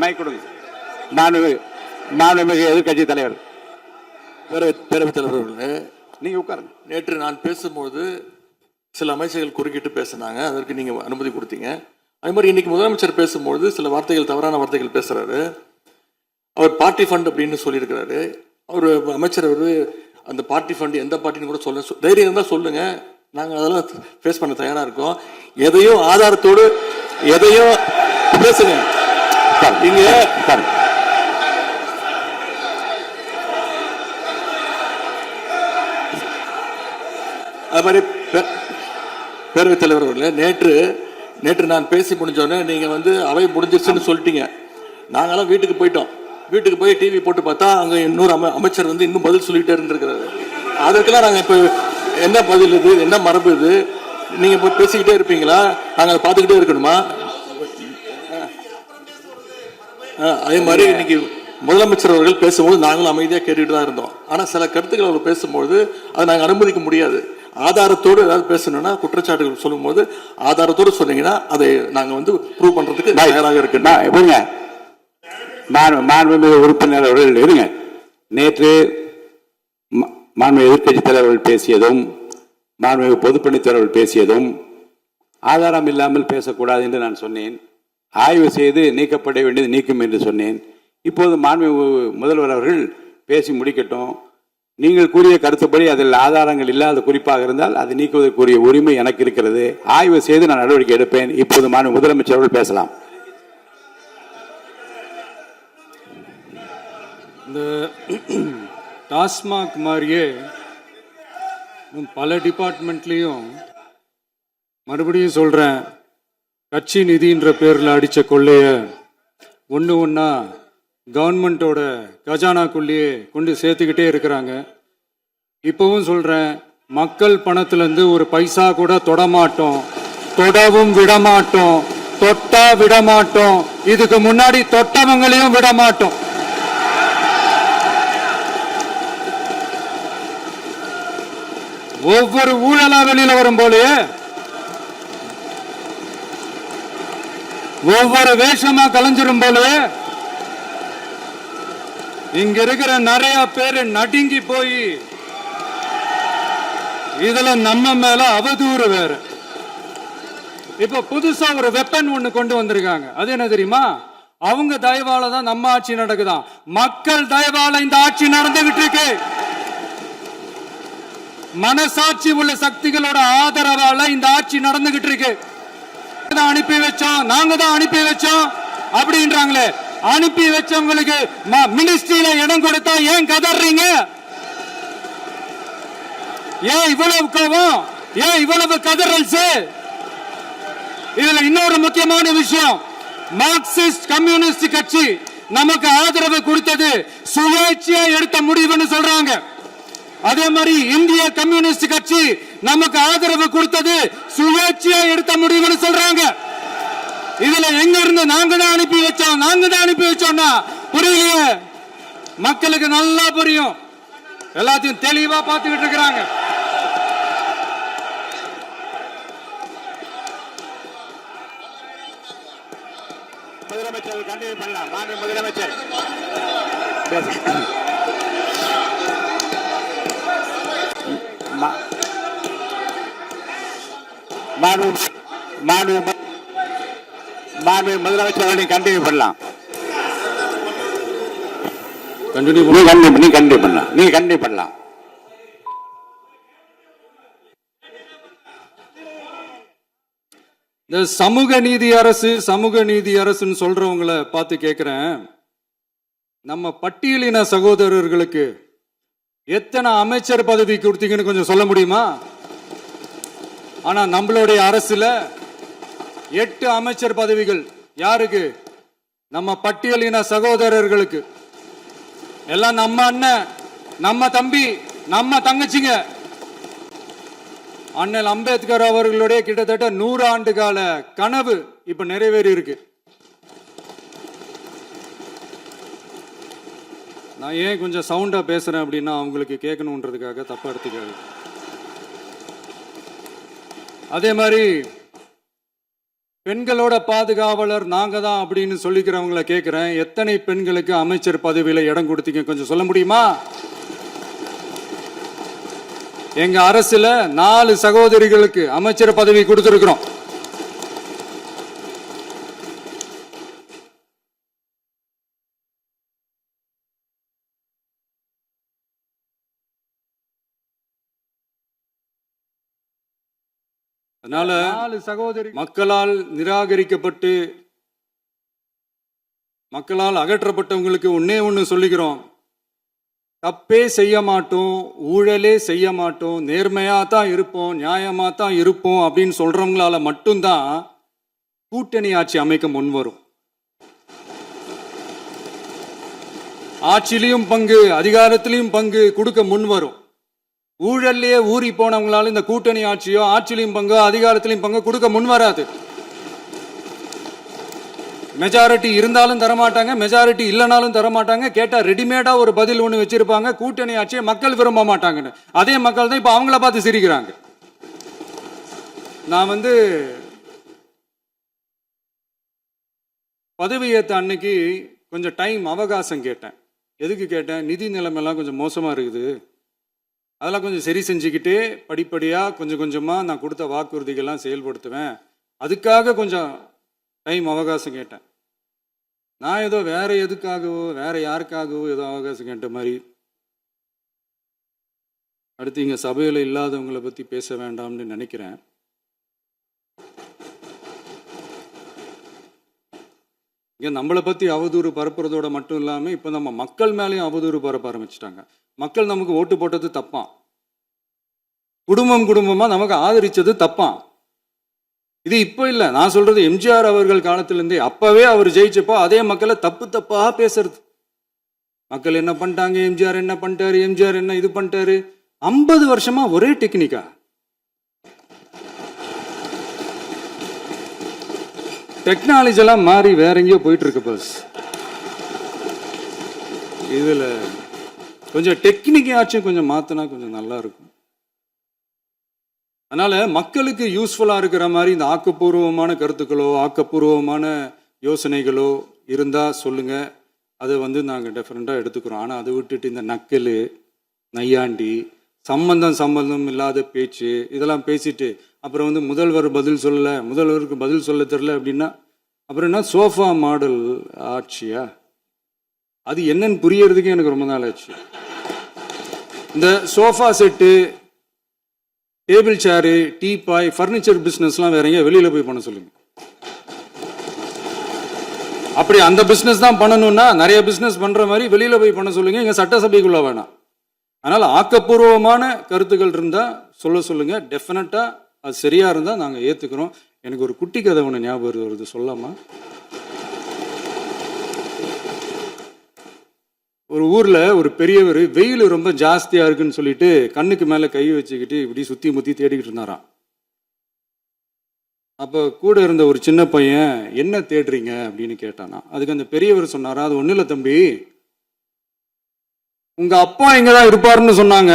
Mic கொடுங்க. மாண்புமிகு எதிர்கட்சி தலைவர் பேரவைத் தலைவர் அவர்களே, நீங்க உட்காருங்க. நேற்று நான் பேசும்போது சில அமைச்சர்கள் குறுக்கிட்டு பேசினாங்க, அதற்கு நீங்க அனுமதி கொடுத்தீங்க. அதே மாதிரி இன்னைக்கு முதலமைச்சர் பேசும்போது சில வார்த்தைகள், தவறான வார்த்தைகள் பேசுறாரு. அவர் பார்ட்டி ஃபண்ட் அப்படின்னு சொல்லியிருக்கிறாரு. அவர் அமைச்சர் அந்த பார்ட்டி ஃபண்ட் எந்த பார்ட்டின்னு கூட சொல்ல தைரியம் இருந்தால் சொல்லுங்க, நாங்கள் அதெல்லாம் ஃபேஸ் பண்ண தயாராக இருக்கோம். எதையும் ஆதாரத்தோடு எதையும் பேசுங்க. இங்க அது மாதிரி பேரவைத் தலைவர் அவர்களே, நேற்று நான் பேசி முடிஞ்சோடனே நீங்கள் அவை முடிஞ்சிருச்சுன்னு சொல்லிட்டீங்க. நாங்களாம் வீட்டுக்கு போயிட்டோம். வீட்டுக்கு போய் டிவி போட்டு பார்த்தா அங்கே இன்னொரு அமைச்சர் இன்னும் பதில் சொல்லிட்டே இருந்திருக்கிறாரு. அதற்கெல்லாம் நாங்கள் இப்போ என்ன பதில் இது, என்ன மரபு இது? நீங்கள் இப்போ பேசிக்கிட்டே இருப்பீங்களா? நாங்கள் அதை பார்த்துக்கிட்டே இருக்கணுமா? அதே மாதிரி இன்னைக்கு முதலமைச்சர் அவர்கள் பேசும்போது நாங்களும் அமைதியாக கேட்டுட்டு தான் இருந்தோம். ஆனால் சில கருத்துக்கள் அவர் பேசும்போது அதை நாங்கள் அனுமதிக்க முடியாது. ஆதாரத்தோடு ஏதாவது பேசணும்னா, குற்றச்சாட்டுகள் சொல்லும்போது ஆதாரத்தோடு சொன்னீங்கன்னா அதை நாங்கள் ப்ரூவ் பண்ணுறதுக்கு தயாராக இருக்குங்க. மாண்புமிகு உறுப்பினர் அவர்கள் இருங்க. நேற்று மாண்புமிகு எதிர்கட்சி தலைவர்கள் பேசியதும் மாண்புமிகு பொதுப்பணித்துறையர்கள் பேசியதும் ஆதாரம் இல்லாமல் பேசக்கூடாது என்று நான் சொன்னேன். ஆய்வு செய்து நீக்கப்பட வேண்டியது நீக்கும் என்று சொன்னேன். இப்போது மாண்புமிகு முதல்வர் அவர்கள் பேசி முடிக்கட்டும். நீங்கள் கூறிய கருத்துப்படி அதில் ஆதாரங்கள் இல்லாத குறிப்பாக இருந்தால் அதை நீக்குவதற்குரிய உரிமை எனக்கு இருக்கிறது. ஆய்வு செய்து நான் நடவடிக்கை எடுப்பேன். இப்போது மாண்புமிகு முதலமைச்சர் அவர்கள் பேசலாம். இந்த டாஸ்மாக் மாதிரியே பல டிபார்ட்மெண்ட்லேயும் மறுபடியும் சொல்கிறேன், கட்சி நிதின்ற பேரில் அடித்த கொள்ளைய ஒன்றா கவர்மெண்ட்டோட கஜானாக்குள்ளேயே கொண்டு சேர்த்துக்கிட்டே இருக்கிறாங்க. இப்போவும் சொல்கிறேன், மக்கள் பணத்திலேருந்து ஒரு பைசா கூட தொடமாட்டோம், தொடவும் விடமாட்டோம், தொட்டா விடமாட்டோம். இதுக்கு முன்னாடி தொட்டவங்களையும் விடமாட்டோம். ஒவ்வொரு ஊழலா வெளியில வரும் போலயே, ஒவ்வொரு வேஷமா கலைஞ்சிரும் போலயே இங்க இருக்கிற நிறைய பேரு நடுங்கி போய் இதுல நம்ம மேல அவதூறு வேற. இப்ப புதுசா ஒரு வெப்பன் ஒண்ணு கொண்டு வந்திருக்காங்க. அது என்ன தெரியுமா? அவங்க தயவால தான் நம்ம ஆட்சி நடக்குதான். மக்கள் தயவால இந்த ஆட்சி நடந்துகிட்டு இருக்கு. மனசாட்சி உள்ள சக்திகளோட ஆதரவால இந்த ஆட்சி நடந்துகிட்டு இருக்கு. அனுப்பி வச்சோம், நாங்க தான் அனுப்பி வச்சோம் அப்படின்றாங்களே. அனுப்பி வச்சவங்களுக்கு மினிஸ்ட்ரியில இடம் கொடுத்தா ஏன் கதறீங்க? ஏன் இவ்வளவு கோபம்? ஏன் இவ்வளவு கதறல்ஸ்? இதுல இன்னொரு முக்கியமான விஷயம், மார்க்சிஸ்ட் கம்யூனிஸ்ட் கட்சி நமக்கு ஆதரவு கொடுத்தது சுயேட்சையா எடுத்த முடிவுன்னு சொல்றாங்க. அதே மாதிரி இந்திய கம்யூனிஸ்ட் கட்சி நமக்கு ஆதரவு கொடுத்தது சுயேட்சையா எடுத்த முடிவுன்னு சொல்றாங்க. இதுல எங்க இருந்து நாங்க தான் அனுப்பி வச்சோம்னா புரியலையே. மக்களுக்கு நல்லா புரியும், எல்லாத்தையும் தெளிவா பார்த்துக்கிட்டு இருக்கிறாங்க. முதலமைச்சர் கண்டினியூ பண்ணலாம். மாண்புமிகு முதலமைச்சர் முதலமைச்சர் கண்டினியூ பண்ணலாம். நீங்க கண்டினியூ பண்ணலாம். இந்த சமூக நீதி அரசுன்னு சொல்றவங்களை பார்த்து கேட்கிறேன், நம்ம பட்டியலின சகோதரர்களுக்கு எத்தனை அமைச்சர் பதவி கொடுத்தீங்கன்னு கொஞ்சம் சொல்ல முடியுமா? ஆனா நம்மளுடைய அரசுல 8 அமைச்சர் பதவிகள் யாருக்கு? நம்ம பட்டியலின சகோதரர்களுக்கு. எல்லாம் நம்ம அண்ணன், நம்ம தம்பி, நம்ம தங்கச்சிங்க. அண்ணல் அம்பேத்கர் அவர்களுடைய கிட்டத்தட்ட 100 ஆண்டு கால கனவு இப்ப நிறைவேறி இருக்கு. நான் ஏன் கொஞ்சம் சவுண்டா பேசுறேன் அப்படின்னா அவங்களுக்கு கேட்கணுன்றதுக்காக தப்பா எடுத்துக்காது. அதே மாதிரி பெண்களோட பாதுகாவலர் நாங்க தான் அப்படின்னு சொல்லிக்கிறவங்கள கேட்கிறேன், எத்தனை பெண்களுக்கு அமைச்சர் பதவியில இடம் கொடுத்தீங்க கொஞ்சம் சொல்ல முடியுமா? எங்க அரசுல 4 சகோதரிகளுக்கு அமைச்சர் பதவி கொடுத்திருக்கிறோம். அதனால 4 சகோதரி மக்களால் நிராகரிக்கப்பட்டு மக்களால் அகற்றப்பட்டவங்களுக்கு ஒன்னே ஒன்று சொல்லிக்கிறோம், தப்பே செய்ய மாட்டோம், ஊழலே செய்ய மாட்டோம், நேர்மையா தான் இருப்போம், நியாயமா தான் இருப்போம் அப்படின்னு சொல்றவங்களால மட்டும்தான் கூட்டணி ஆட்சி அமைக்க முன்வரும். ஆட்சியிலையும் பங்கு அதிகாரத்திலையும் பங்கு கொடுக்க முன்வரும். ஊழல்லையே ஊறி போனவங்களால இந்த கூட்டணி ஆட்சியோ ஆட்சியிலையும் பங்கு அதிகாரத்திலையும் பங்கு கொடுக்க முன்வராது. மெஜாரிட்டி இருந்தாலும் தரமாட்டாங்க, மெஜாரிட்டி இல்லைனாலும் தரமாட்டாங்க. கேட்டா ரெடிமேடா ஒரு பதில் ஒன்று வச்சிருப்பாங்க, கூட்டணி ஆட்சியை மக்கள் விரும்ப மாட்டாங்கன்னு. அதே மக்கள் தான் இப்ப அவங்கள பார்த்து சிரிக்கிறாங்க. நான் பதவியேற்ற அன்னைக்கு கொஞ்சம் டைம் அவகாசம் கேட்டேன். எதுக்கு கேட்டேன்? நிதி நிலைமைலாம் கொஞ்சம் மோசமா இருக்குது, அதெல்லாம் கொஞ்சம் சரி செஞ்சுக்கிட்டே படிப்படியாக கொஞ்சம் கொஞ்சமாக நான் கொடுத்த வாக்குறுதிகள்லாம் செயல்படுத்துவேன், அதுக்காக கொஞ்சம் டைம் அவகாசம் கேட்டேன். நான் ஏதோ வேற எதுக்காகவோ வேற யாருக்காகவோ ஏதோ அவகாசம் கேட்ட மாதிரி. அடுத்து இங்கே சபையில் இல்லாதவங்களை பற்றி பேச வேண்டாம்னு நினைக்கிறேன். இங்கே நம்மளை பற்றி அவதூறு பரப்புறதோட மட்டும் இல்லாமல் இப்போ நம்ம மக்கள் மேலேயும் அவதூறு பரப்ப ஆரம்பிச்சிட்டாங்க. மக்கள் நமக்கு ஓட்டு போட்டது தப்பான், குடும்பம் குடும்பமாக நமக்கு ஆதரிச்சது தப்பான். இது இப்போ இல்லை, நான் சொல்றது எம்ஜிஆர் அவர்கள் காலத்திலேருந்தே. அப்பவே அவர் ஜெயிச்சப்போ அதே மக்களை தப்பு தப்பாக பேசுறது. மக்கள் என்ன பண்ணிட்டாங்க, எம்ஜிஆர் என்ன பண்ணிட்டாரு, எம்ஜிஆர் என்ன இது பண்ணிட்டாரு. 50 வருஷமா ஒரே டெக்னிக்கா. டெக்னாலஜி எல்லாம் மாறி வேற எங்கேயோ போயிட்டு இருக்கு பஸ். இதுல கொஞ்சம் டெக்னிக்காச்சும் கொஞ்சம் மாத்தினா கொஞ்சம் நல்லா இருக்கும். அதனால மக்களுக்கு யூஸ்ஃபுல்லா இருக்கிற மாதிரி இந்த ஆக்கப்பூர்வமான கருத்துக்களோ ஆக்கப்பூர்வமான யோசனைகளோ இருந்தா சொல்லுங்க, அதை நாங்கள் டெஃபரெண்டாக எடுத்துக்கிறோம். ஆனால் அதை விட்டுட்டு இந்த நக்கல் நையாண்டி சம்பந்தம் இல்லாத பேச்சு இதெல்லாம் பேசிட்டு அப்புறம் முதல்வர் பதில் சொல்லல, முதல்வருக்கு பதில் சொல்ல தெரில அப்படின்னா அப்புறம் என்ன சோஃபா மாடல் ஆட்சியா? அது என்னன்னு புரியறதுக்கு எனக்கு ரொம்ப நாள் ஆச்சு. இந்த sofa set, table chair, teapoy, furniture பிஸ்னஸ்லாம் வேற எங்கேயா வெளியில போய் பண்ண சொல்லுங்க. அப்படி அந்த பிஸ்னஸ் தான் பண்ணணும்னா நிறைய பிஸ்னஸ் பண்ற மாதிரி வெளியில போய் பண்ண சொல்லுங்க, இங்க சட்டசபைக்குள்ள வேணாம். அதனால ஆக்கப்பூர்வமான கருத்துக்கள் இருந்தா சொல்லுங்க, டெஃபினட்டா அது சரியா இருந்தா நாங்க ஏத்துக்கிறோம். எனக்கு ஒரு குட்டி கதை ஒன்று ஞாபகம் வருது, சொல்லாமா? ஒரு ஊர்ல ஒரு பெரியவர் வெயில் ரொம்ப ஜாஸ்தியா இருக்குன்னு சொல்லிட்டு கண்ணுக்கு மேல கை வச்சுக்கிட்டு இப்படி சுத்தி முத்தி தேடிக்கிட்டு இருந்தாராம். அப்ப கூட இருந்த ஒரு சின்ன பையன் என்ன தேடுறீங்க அப்படின்னு கேட்டானா. அதுக்கு அந்த பெரியவர் சொன்னாரா, அது ஒண்ணு இல்ல தம்பி, உங்க அப்பா எங்கதான் இருப்பாருன்னு சொன்னாங்க,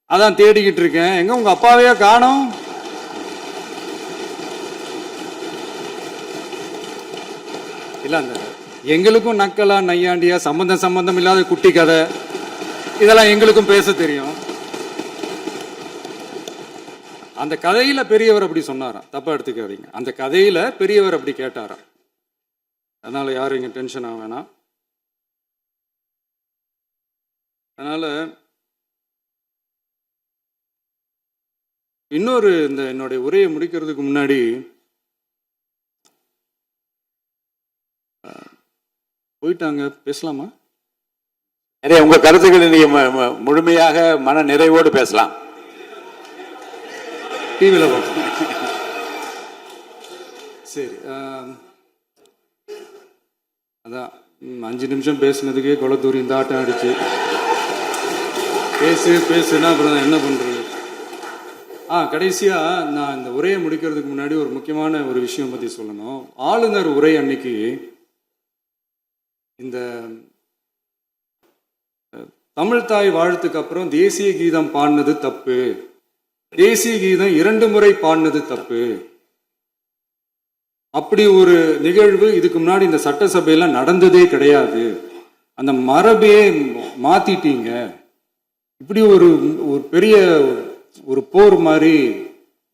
அதான் தேடிக்கிட்டு இருக்கேன், எங்க உங்க அப்பாவையே காணோம். இல்ல அந்த எங்களுக்கும் நக்கலா நையாண்டியா சம்பந்தம் இல்லாத குட்டி கதை இதெல்லாம் எங்களுக்கும் பேச தெரியும். அந்த கதையில பெரியவர் அப்படி சொன்னாராம், தப்பா எடுத்துக்காதீங்க. அந்த கதையில பெரியவர் அப்படி கேட்டாராம். அதனால யாரும் இங்க டென்ஷன் ஆக வேணாம். அதனால இன்னொரு இந்த என்னுடைய உரையை முடிக்கிறதுக்கு முன்னாடி போயிட்டாங்க, பேசலாமா? நிறைய உங்க கருத்துக்களை நீங்க முழுமையாக மன நிறைவோடு பேசலாம். டிவியில் சரி. அதான் 5 நிமிஷம் பேசுனதுக்கே கொளத்தூரி இந்த ஆட்டம் அடிச்சு பேசுனா அப்புறம் என்ன பண்றது? கடைசியா நான் இந்த உரையை முடிக்கிறதுக்கு முன்னாடி ஒரு முக்கியமான ஒரு விஷயம் பத்தி சொல்லணும். ஆளுநர் உரை அன்னைக்கு இந்த தமிழ் தாய் வாழ்த்துக்கு அப்புறம் தேசிய கீதம் பாடினது தப்பு, தேசிய கீதம் 2 முறை பாடினது தப்பு, அப்படி ஒரு நிகழ்வு இதுக்கு முன்னாடி இந்த சட்டசபையில நடந்ததே கிடையாது. அந்த மரபையே மாத்திட்டீங்க. இப்படி ஒரு ஒரு பெரிய ஒரு போர் மாதிரி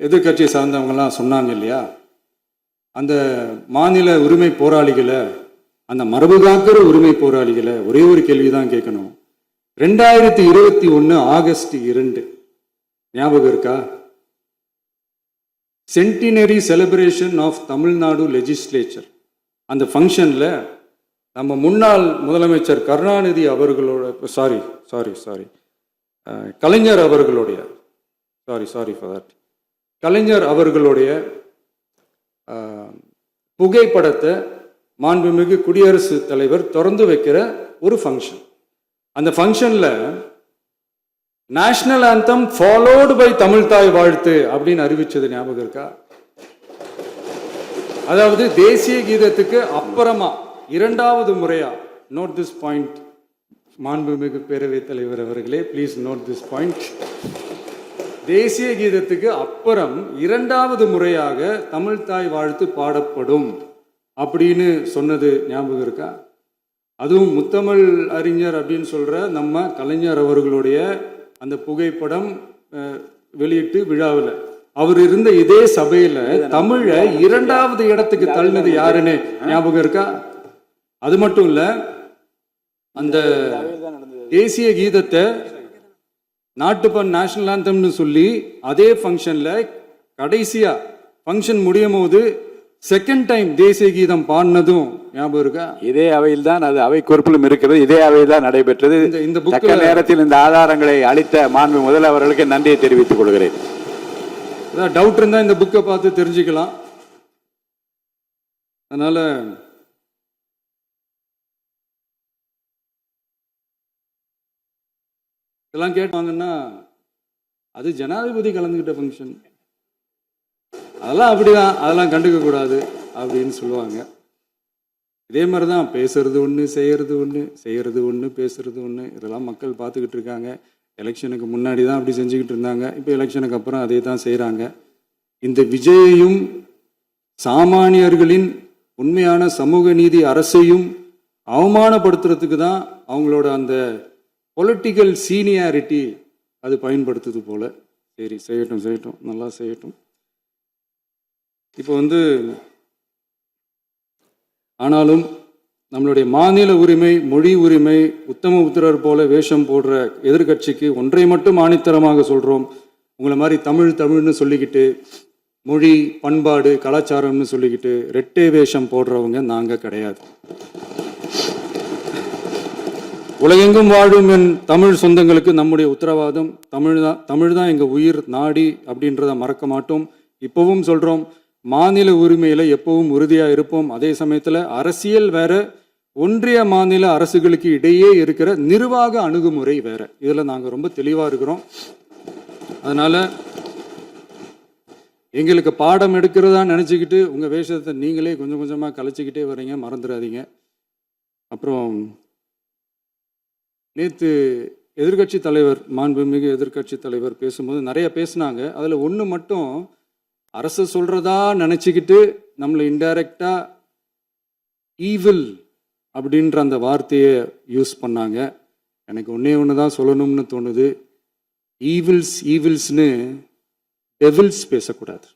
எதிர்கட்சியை சார்ந்தவங்கலாம் சொன்னாங்க இல்லையா? அந்த மாநில உரிமை போராளிகளை, அந்த மரபு காக்கிற உரிமை போராளிகளை ஒரே ஒரு கேள்விதான் கேட்கணும். 2021 ஆகஸ்ட் 2 ஞாபகம் இருக்கா? Centenary celebration of Tamil Nadu legislature. அந்த ஃபங்க்ஷனில் நம்ம முன்னாள் முதலமைச்சர் கருணாநிதி அவர்களோட கலைஞர் அவர்களுடைய கலைஞர் அவர்களுடைய புகைப்படத்தை மாண்புமிகு குடியரசுத் தலைவர் திறந்து வைக்கிற ஒரு ஃபங்க்ஷன். அந்த ஃபங்க்ஷனில் national anthem followed by Tamil Thai Vazhthu அப்படின்னு அறிவிச்சது ஞாபகம் இருக்கா? அதாவது தேசிய கீதத்துக்கு அப்புறமா இரண்டாவது முறையா, நோட் திஸ் பாயிண்ட் மாண்புமிகு பேரவைத் தலைவர் அவர்களே, ப்ளீஸ் நோட் திஸ் பாயிண்ட். தேசிய கீதத்துக்கு அப்புறம் இரண்டாவது முறையாக தமிழ் தாய் வாழ்த்து பாடப்படும் அப்படின்னு சொன்னது ஞாபகம் இருக்கா? அதுவும் முத்தமிழ் அறிஞர் அப்படின்னு சொல்ற நம்ம கலைஞர் அவர்களுடைய அந்த புகைப்படம் வெளியிட்டு விழாவில் அவர் இருந்த இதே சபையில தமிழை இரண்டாவது இடத்துக்கு தள்ளினது யாருன்னு ஞாபகம் இருக்கா? அது மட்டும் இல்ல, அந்த தேசிய கீதத்தை நாட்டுப்பண் நேஷனல் ஆந்தம்னு சொல்லி அதே ஃபங்க்ஷன்ல கடைசியா ஃபங்க்ஷன் முடியும் போது செகண்ட் டைம் தேசிய கீதம் பாடினதும் ஞாபகம் இருக்கா? இதே அவையில் தான், அது அவை குறிப்பிலும் இருக்கிறது, இதே அவையில் தான் நடைபெற்றது. இந்த புக்க நேரத்தில் இந்த ஆதாரங்களை அளித்த மாண்பு முதல்வர்களுக்கு நன்றியை தெரிவித்துக் கொள்கிறேன். டவுட் இருந்தா இந்த புக்கை பார்த்து தெரிஞ்சுக்கலாம். அதனால இதெல்லாம் கேட்டாங்கன்னா அது ஜனாதிபதி கலந்துகிட்ட ஃபங்க்ஷன், அதெல்லாம் அப்படிதான், அதெல்லாம் கண்டுக்க கூடாது அப்படின்னு சொல்லுவாங்க. இதே மாதிரி தான் பேசுறது ஒன்று, செய்யறது ஒன்று, செய்யறது ஒன்று, பேசுறது ஒன்று. இதெல்லாம் மக்கள் பார்த்துக்கிட்டு இருக்காங்க. எலெக்ஷனுக்கு முன்னாடி தான் அப்படி செஞ்சுக்கிட்டு இருந்தாங்க. இப்போ எலெக்ஷனுக்கு அப்புறம் அதே தான் செய்கிறாங்க. இந்த விஜயையும் சாமானியர்களின் உண்மையான சமூக நீதி அரசையும் அவமானப்படுத்துறதுக்கு தான் அவங்களோட அந்த பொலிட்டிக்கல் சீனியாரிட்டி அது பயன்படுத்துது போல. சரி, செய்யட்டும் செய்யட்டும், நல்லா செய்யட்டும். இப்போ ஆனாலும் நம்மளுடைய மாநில உரிமை, மொழி உரிமை, உத்தம உத்திரர் போல வேஷம் போடுற எதிர்கட்சிக்கு ஒன்றை மட்டும் ஆணித்தரமாக சொல்றோம். உங்களை மாதிரி தமிழ்னு சொல்லிக்கிட்டு, மொழி, பண்பாடு, கலாச்சாரம்னு சொல்லிக்கிட்டு ரெட்டை வேஷம் போடுறவங்க நாங்க கிடையாது. உலகெங்கும் வாழும் என் தமிழ் சொந்தங்களுக்கு நம்முடைய உத்தரவாதம் தமிழ் தான் எங்க உயிர் நாடி அப்படின்றத மறக்க மாட்டோம். இப்பவும் சொல்றோம், மாநில உரிமையில எப்பவும் உறுதியா இருப்போம். அதே சமயத்துல அரசியல் வேற, ஒன்றிய மாநில அரசுகளுக்கு இடையே இருக்கிற நிர்வாக அணுகுமுறை வேற. இதுல நாங்க ரொம்ப தெளிவா இருக்கிறோம். அதனால எங்களுக்கு பாடம் எடுக்கிறதா நினைச்சுக்கிட்டு உங்க வேஷத்தை நீங்களே கொஞ்சம் கொஞ்சமா கலைச்சிக்கிட்டே வர்றீங்க, மறந்துடாதீங்க. அப்புறம் நேற்று எதிர்கட்சி தலைவர், மாண்புமிகு எதிர்கட்சி தலைவர் பேசும்போது நிறைய பேசினாங்க. அதுல ஒன்று மட்டும் அரசு சொல்றதா நினைச்சுக்கிட்டு நம்மளை இன்டைரக்டா ஈவில் அப்படின்ற அந்த வார்த்தையை யூஸ் பண்ணாங்க. எனக்கு ஒன்று தான் சொல்லணும்னு தோணுது. ஈவில்ஸ்னு டெவில்ஸ் பேசக்கூடாது.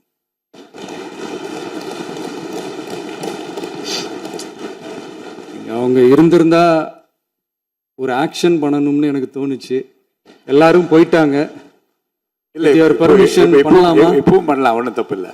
அவங்க இருந்திருந்தா ஒரு ஆக்ஷன் பண்ணணும்னு எனக்கு தோணுச்சு. எல்லாரும் போயிட்டாங்க. இல்ல, பர்மிஷன் பண்ணலாமா? இப்பவும் பண்ணலாம், ஒன்றும் தப்பு இல்லை.